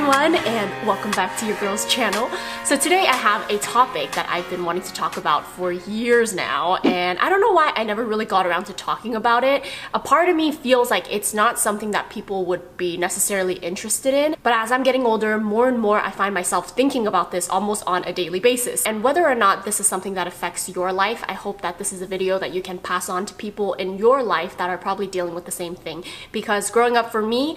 everyone, and welcome back to your girl's channel. So today I have a topic that I've been wanting to talk about for years now, and I don't know why I never really got around to talking about it. A part of me feels like it's not something that people would be necessarily interested in, but as I'm getting older, more and more I find myself thinking about this almost on a daily basis. And whether or not this is something that affects your life, I hope that this is a video that you can pass on to people in your life that are probably dealing with the same thing. Because growing up for me,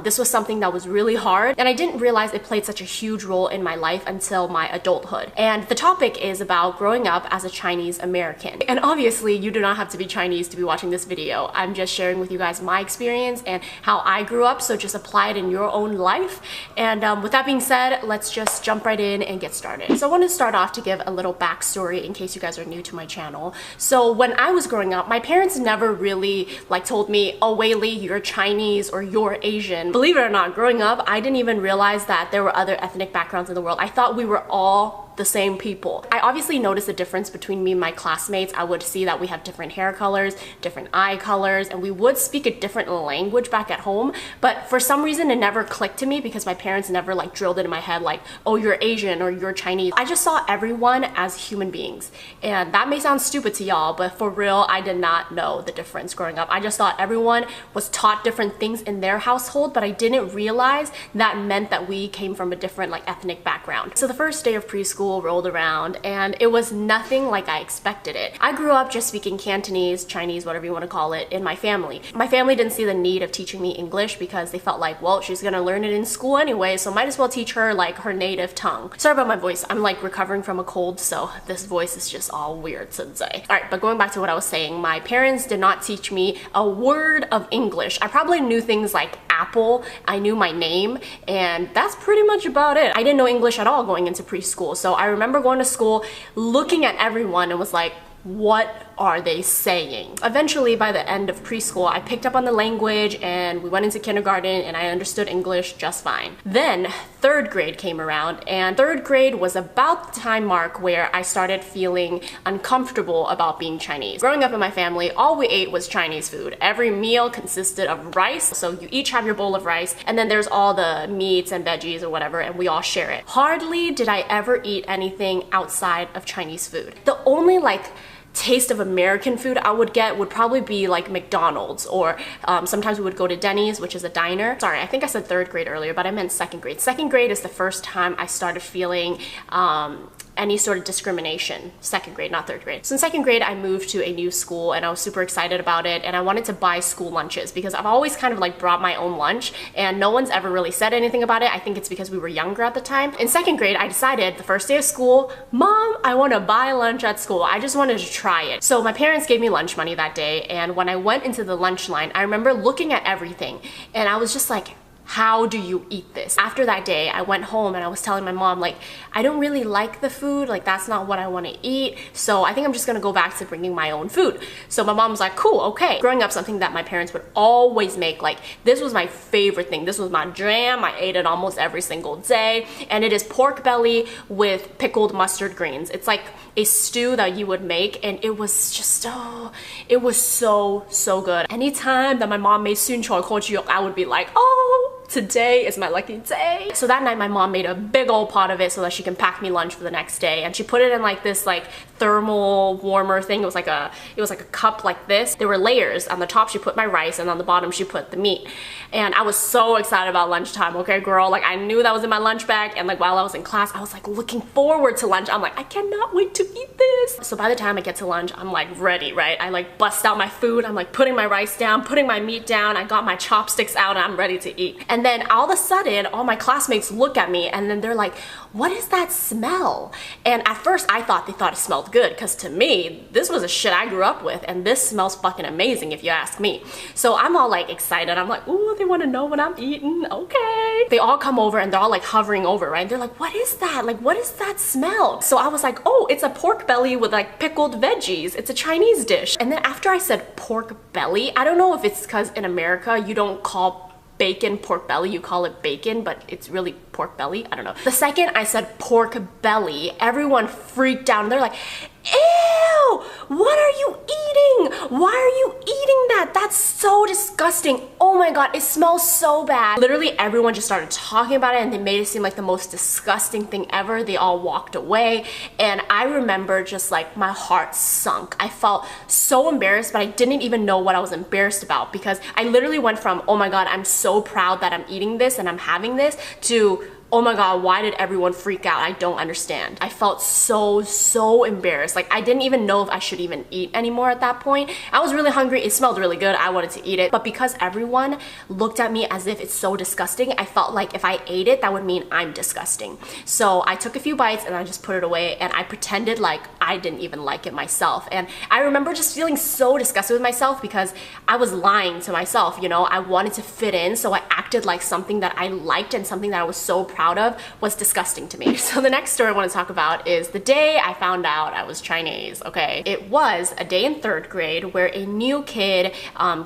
this was something that was really hard, and I didn't realize it played such a huge role in my life until my adulthood. And the topic is about growing up as a Chinese American. And obviously you do not have to be Chinese to be watching this video. I'm just sharing with you guys my experience and how I grew up, so just apply it in your own life. And with that being said, let's just jump right in and get started. So I want to start off to give a little backstory in case you guys are new to my channel. So when I was growing up, my parents never really told me, oh Weylie, you're Chinese or you're Asian. Believe it or not, growing up, I didn't even realize that there were other ethnic backgrounds in the world. I thought we were all the same people. I obviously noticed a difference between me and my classmates. I would see that we have different hair colors, different eye colors, and we would speak a different language back at home. But for some reason, it never clicked to me because my parents never drilled it in my head oh, you're Asian or you're Chinese. I just saw everyone as human beings. And that may sound stupid to y'all, but for real, I did not know the difference growing up. I just thought everyone was taught different things in their household, but I didn't realize that meant that we came from a different ethnic background. So the first day of preschool rolled around and it was nothing like I expected it. I grew up just speaking Cantonese, Chinese, whatever you want to call it, in my family. My family didn't see the need of teaching me English because they felt like, well, she's gonna learn it in school anyway, so might as well teach her her native tongue. Sorry about my voice. I'm recovering from a cold, so this voice is just all weird today. Alright, but going back to what I was saying, my parents did not teach me a word of English. I probably knew things like apple, I knew my name, and that's pretty much about it. I didn't know English at all going into preschool, so I remember going to school looking at everyone and was like, what are they saying? Eventually, by the end of preschool, I picked up on the language and we went into kindergarten and I understood English just fine. Then third grade came around, and third grade was about the time mark where I started feeling uncomfortable about being Chinese. Growing up in my family, all we ate was Chinese food. Every meal consisted of rice, so you each have your bowl of rice, and then there's all the meats and veggies or whatever, and we all share it. Hardly did I ever eat anything outside of Chinese food. The only taste of American food I would get would probably be McDonald's, or sometimes we would go to Denny's, which is a diner. Sorry, I think I said third grade earlier, but I meant second grade. Second grade is the first time I started feeling any sort of discrimination. Second grade, not third grade. So in second grade, I moved to a new school and I was super excited about it, and I wanted to buy school lunches because I've always kind of brought my own lunch and no one's ever really said anything about it. I think it's because we were younger at the time. In second grade, I decided the first day of school, Mom, I want to buy lunch at school. I just wanted to try it. So my parents gave me lunch money that day, and when I went into the lunch line, I remember looking at everything and I was just like, how do you eat this? After that day, I went home and I was telling my mom, I don't really like the food, that's not what I want to eat, so I think I'm just gonna go back to bringing my own food. So my mom was like, cool, okay. Growing up, something that my parents would always make, this was my favorite thing. This was my jam. I ate it almost every single day, and it is pork belly with pickled mustard greens. It's like a stew that you would make, and it was just, oh, it was so good. Anytime that my mom made sun choy kojiok, I would be like, oh, today is my lucky day. So that night my mom made a big old pot of it so that she can pack me lunch for the next day, and she put it in this thermal warmer thing. It was like a cup like this. There were layers. On the top she put my rice, and on the bottom she put the meat. And I was so excited about lunchtime, okay girl? I knew that was in my lunch bag, and while I was in class I was looking forward to lunch. I'm I cannot wait to eat this. So by the time I get to lunch, I'm ready, right? I bust out my food. I'm putting my rice down, putting my meat down. I got my chopsticks out and I'm ready to eat. And then all of a sudden, all my classmates look at me and then they're like, what is that smell? And at first I thought they thought it smelled good, because to me, this was a shit I grew up with, and this smells fucking amazing if you ask me. So I'm all excited. I'm ooh, they want to know what I'm eating, okay. They all come over and they're all hovering over, right? They're like, what is that? What is that smell? So I was like, oh, it's a pork belly with pickled veggies. It's a Chinese dish. And then after I said pork belly, I don't know if it's because in America you don't call bacon pork belly, you call it bacon, but it's really pork belly. I don't know. The second I said pork belly, everyone freaked out and they're like, ew, what are you eating? Why are you eating that? That's so disgusting. Oh my god, it smells so bad. Literally everyone just started talking about it and they made it seem like the most disgusting thing ever. They all walked away and I remember just like my heart sunk. I felt so embarrassed, but I didn't even know what I was embarrassed about because I literally went from, oh my god, I'm so proud that I'm eating this and I'm having this, to oh my god, why did everyone freak out? I don't understand. I felt so embarrassed. Like I didn't even know if I should even eat anymore at that point. I was really hungry. It smelled really good. I wanted to eat it. But because everyone looked at me as if it's so disgusting, I felt like if I ate it, that would mean I'm disgusting. So I took a few bites and I just put it away and I pretended like I didn't even like it myself. And I remember just feeling so disgusted with myself because I was lying to myself, you know? I wanted to fit in, so I acted like something that I liked and something that I was so proud of was disgusting to me. So the next story I want to talk about is the day I found out I was Chinese, okay? It was a day in 3rd grade where a new kid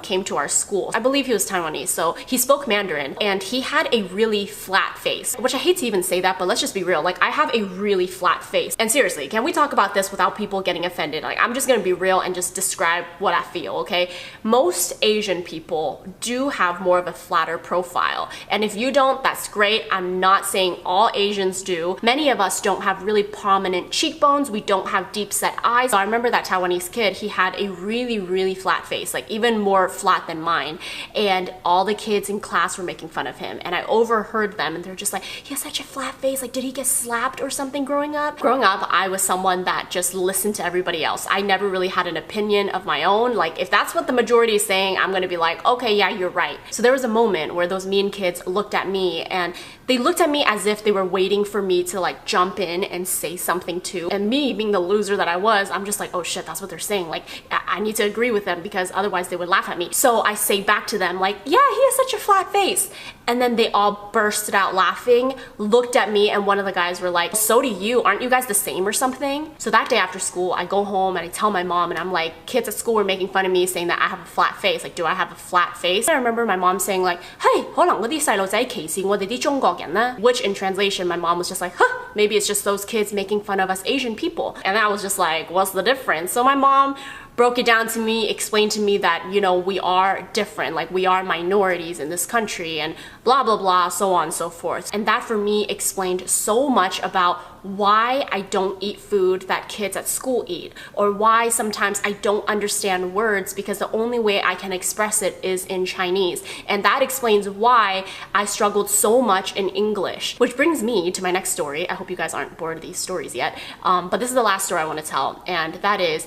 came to our school. I believe he was Taiwanese, so he spoke Mandarin and he had a really flat face, which I hate to even say that, but let's just be real. Like I have a really flat face. And seriously, can we talk about this without people getting offended? Like I'm just gonna be real and just describe what I feel, okay? Most Asian people do have more of a flatter profile. And if you don't, that's great. I'm not saying all Asians do. Many of us don't have really prominent cheekbones. We don't have deep set eyes. So I remember that Taiwanese kid, he had a really flat face, like even more flat than mine. And all the kids in class were making fun of him. And I overheard them and they're just like, he has such a flat face. Like, did he get slapped or something growing up? Growing up, I was someone that just listened to everybody else. I never really had an opinion of my own. Like if that's what the majority is saying, I'm gonna be like, okay, yeah, you're right. So there was a moment where those mean kids looked at me and they looked at me as if they were waiting for me to like jump in and say something too. And me being the loser that I was, I'm just like, oh shit, that's what they're saying. Like I need to agree with them because otherwise they would laugh at me. So I say back to them like, yeah, he has such a flat face. And then they all bursted out laughing, looked at me, and one of the guys were like, so do you, aren't you guys the same or something? So that day after school, I go home and I tell my mom and I'm like, kids at school were making fun of me saying that I have a flat face. Like, do I have a flat face? I remember my mom saying like, hey, 可能嗰啲細路仔歧視我哋啲中國人呢? Which in translation, my mom was just like, huh, maybe it's just those kids making fun of us Asian people. And I was just like, what's the difference? So my mom broke it down to me, explained to me that, you know, we are different, like we are minorities in this country and blah, blah, blah, so on and so forth. And that for me explained so much about why I don't eat food that kids at school eat, or why sometimes I don't understand words because the only way I can express it is in Chinese. And that explains why I struggled so much in English. Which brings me to my next story. I hope you guys aren't bored of these stories yet, but this is the last story I want to tell, and that is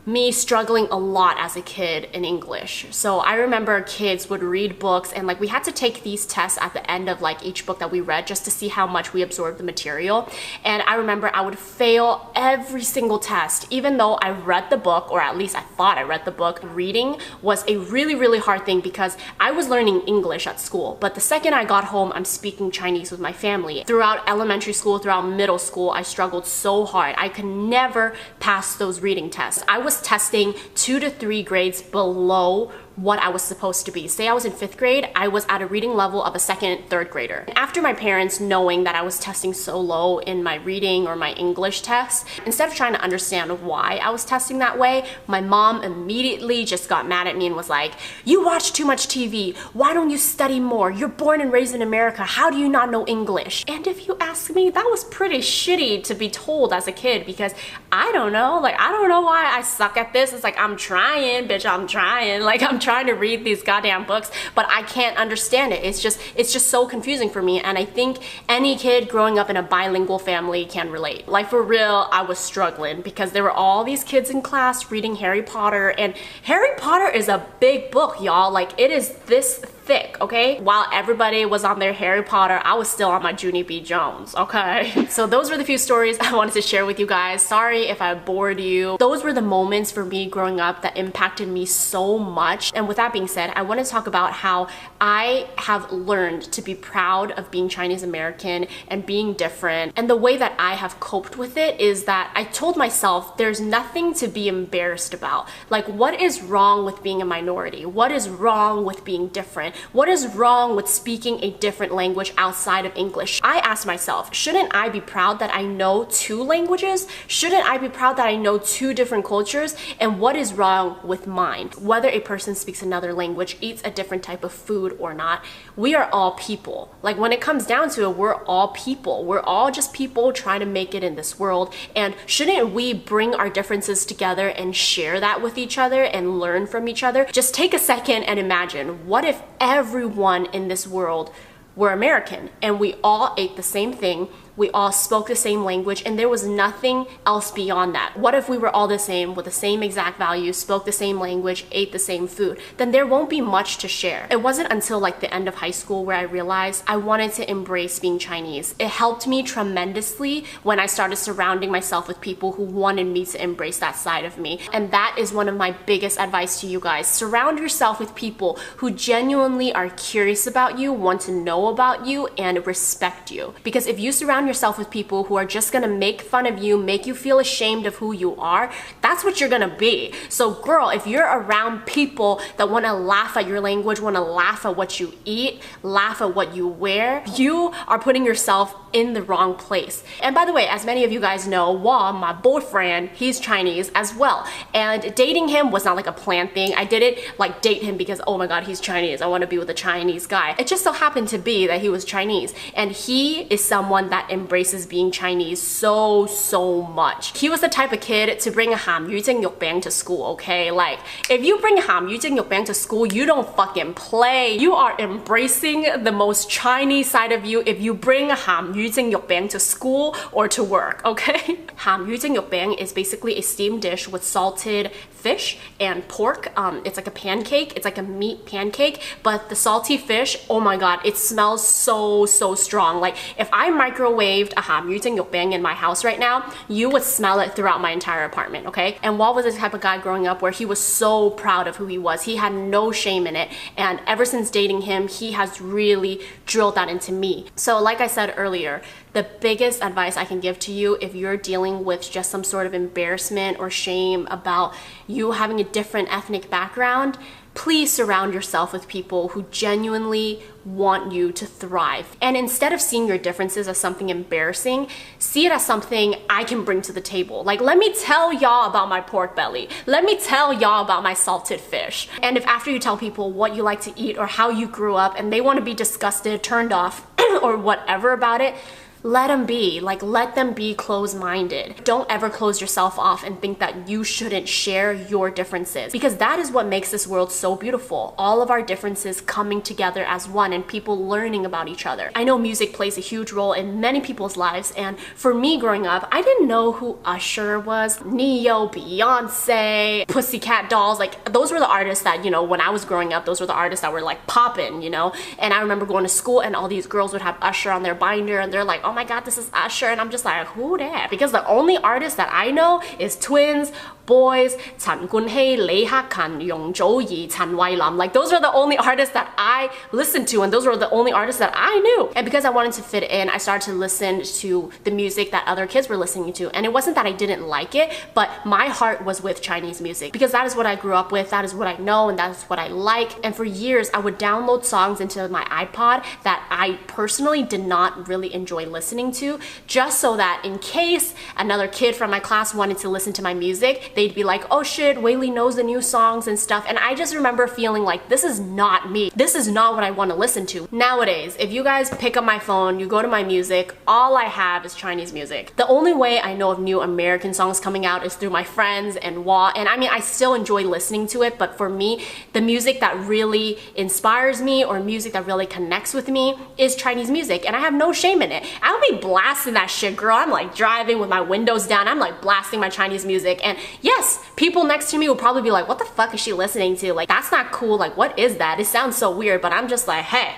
me struggling a lot as a kid in English. So I remember kids would read books and like we had to take these tests at the end of like each book that we read just to see how much we absorbed the material. And I remember I would fail every single test, even though I read the book, or at least I thought I read the book. Reading was a really hard thing because I was learning English at school, but the second I got home, I'm speaking Chinese with my family. Throughout elementary school, throughout middle school, I struggled so hard. I could never pass those reading tests. I was testing 2 to 3 grades below what I was supposed to be. Say I was in 5th grade, I was at a reading level of a 2nd, 3rd grader. After my parents knowing that I was testing so low in my reading or my English tests, instead of trying to understand why I was testing that way, my mom immediately just got mad at me and was like, you watch too much TV, why don't you study more? You're born and raised in America, how do you not know English? And if you ask me, that was pretty shitty to be told as a kid because I don't know, like I don't know why I suck at this. It's like, I'm trying, bitch, I'm trying. Like I'm trying to read these goddamn books, but I can't understand it. It's just so confusing for me, and I think any kid growing up in a bilingual family can relate. Like for real, I was struggling because there were all these kids in class reading Harry Potter, and Harry Potter is a big book, y'all. Like it is this thick, okay? While everybody was on their Harry Potter, I was still on my Junie B. Jones, okay? So those were the few stories I wanted to share with you guys. Sorry if I bored you. Those were the moments for me growing up that impacted me so much. And with that being said, I want to talk about how I have learned to be proud of being Chinese American and being different. And the way that I have coped with it is that I told myself there's nothing to be embarrassed about. Like, what is wrong with being a minority? What is wrong with being different? What is wrong with speaking a different language outside of English? I asked myself, shouldn't I be proud that I know 2 languages? Shouldn't I be proud that I know 2 different cultures? And what is wrong with mine? Whether a person speaks another language, eats a different type of food or not, we are all people. Like when it comes down to it, we're all people. We're all just people trying to make it in this world. And shouldn't we bring our differences together and share that with each other and learn from each other? Just take a second and imagine, what if everyone in this world were American and we all ate the same thing, we all spoke the same language, and there was nothing else beyond that? What if we were all the same with the same exact values, spoke the same language, ate the same food? Then there won't be much to share. It wasn't until like the end of high school where I realized I wanted to embrace being Chinese. It helped me tremendously when I started surrounding myself with people who wanted me to embrace that side of me. And that is one of my biggest advice to you guys. Surround yourself with people who genuinely are curious about you, want to know about you, and respect you. Because if you surround yourself with people who are just gonna make fun of you, make you feel ashamed of who you are, that's what you're gonna be. So girl, if you're around people that wanna laugh at your language, wanna laugh at what you eat, laugh at what you wear, you are putting yourself in the wrong place. And by the way, as many of you guys know, Wa, my boyfriend, he's Chinese as well. And dating him was not like a planned thing. I didn't like date him because, oh my God, he's Chinese, I wanna be with a Chinese guy. It just so happened to be that he was Chinese. And he is someone that embraces being Chinese so much. He was the type of kid to bring a ham yu jing yuk bang to school, okay? Like, if you bring ham yu jing yuk bang to school, you don't fucking play. You are embracing the most Chinese side of you if you bring a ham yu jing yuk bang to school or to work, okay? Ham yu jing yuk bang is basically a steamed dish with salted fish and pork. It's like a pancake. It's like a meat pancake, but the salty fish, oh my God, it smells so strong. Like if I microwaved a ham yu jing yuk bang in my house right now, you would smell it throughout my entire apartment, okay? And Walt was the type of guy growing up where he was so proud of who he was. He had no shame in it. And ever since dating him, he has really drilled that into me. So like I said earlier, the biggest advice I can give to you if you're dealing with just some sort of embarrassment or shame about you having a different ethnic background, please surround yourself with people who genuinely want you to thrive. And instead of seeing your differences as something embarrassing, see it as something I can bring to the table. Like, let me tell y'all about my pork belly. Let me tell y'all about my salted fish. And if after you tell people what you like to eat or how you grew up and they want to be disgusted, turned off, or whatever about it, let them be. Like, let them be closed-minded. Don't ever close yourself off and think that you shouldn't share your differences, because that is what makes this world so beautiful. All of our differences coming together as one and people learning about each other. I know music plays a huge role in many people's lives, and for me growing up, I didn't know who Usher was, Neo, Beyonce, Pussycat Dolls. Like, those were the artists that, you know, when I was growing up, those were the artists that were like poppin', you know? And I remember going to school and all these girls would have Usher on their binder and they're like, oh my God, this is Usher. And I'm just like, who that? Because the only artist that I know is Twins, Boys, Chan Kun-hei, Lee Ha-kan, Yong Jo-yi, Chan Wai-lam. Like, those are the only artists that I listened to, and those were the only artists that I knew. And because I wanted to fit in, I started to listen to the music that other kids were listening to. And it wasn't that I didn't like it, but my heart was with Chinese music because that is what I grew up with, that is what I know, and that is what I like. And for years, I would download songs into my iPod that I personally did not really enjoy listening to, just so that in case another kid from my class wanted to listen to my music, they'd be like, oh shit, Waylee knows the new songs and stuff. And I just remember feeling like, this is not me. This is not what I want to listen to. Nowadays, if you guys pick up my phone, you go to my music, all I have is Chinese music. The only way I know of new American songs coming out is through my friends and Wah. And I mean, I still enjoy listening to it, but for me, the music that really inspires me or music that really connects with me is Chinese music. And I have no shame in it. I'll be blasting that shit, girl. I'm like driving with my windows down. I'm like blasting my Chinese music. And yes, people next to me will probably be like, what the fuck is she listening to? Like, that's not cool. Like, what is that? It sounds so weird, but I'm just like, hey,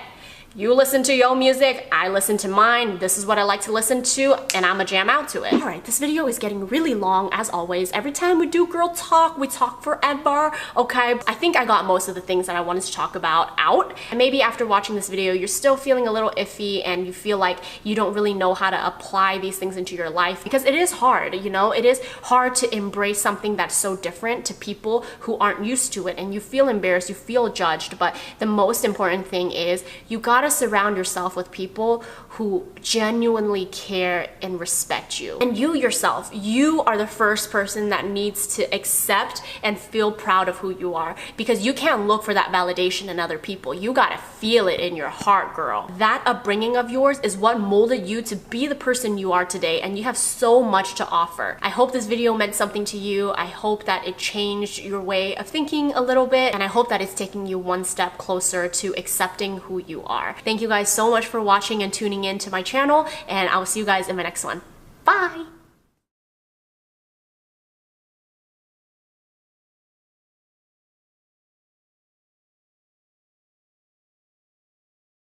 You listen to your music, I listen to mine. This is what I like to listen to, and I'ma jam out to it. Alright, this video is getting really long as always. Every time we do girl talk, we talk forever, okay? I think I got most of the things that I wanted to talk about out. And maybe after watching this video, you're still feeling a little iffy and you feel like you don't really know how to apply these things into your life, because it is hard, you know? It is hard to embrace something that's so different to people who aren't used to it, and you feel embarrassed, you feel judged, but the most important thing is you gotta surround yourself with people who genuinely care and respect you. And you yourself, you are the first person that needs to accept and feel proud of who you are, because you can't look for that validation in other people. You gotta feel it in your heart, girl. That upbringing of yours is what molded you to be the person you are today, and you have so much to offer. I hope this video meant something to you. I hope that it changed your way of thinking a little bit, and I hope that it's taking you one step closer to accepting who you are. Thank you guys so much for watching and tuning in to my channel, and I will see you guys in my next one. Bye!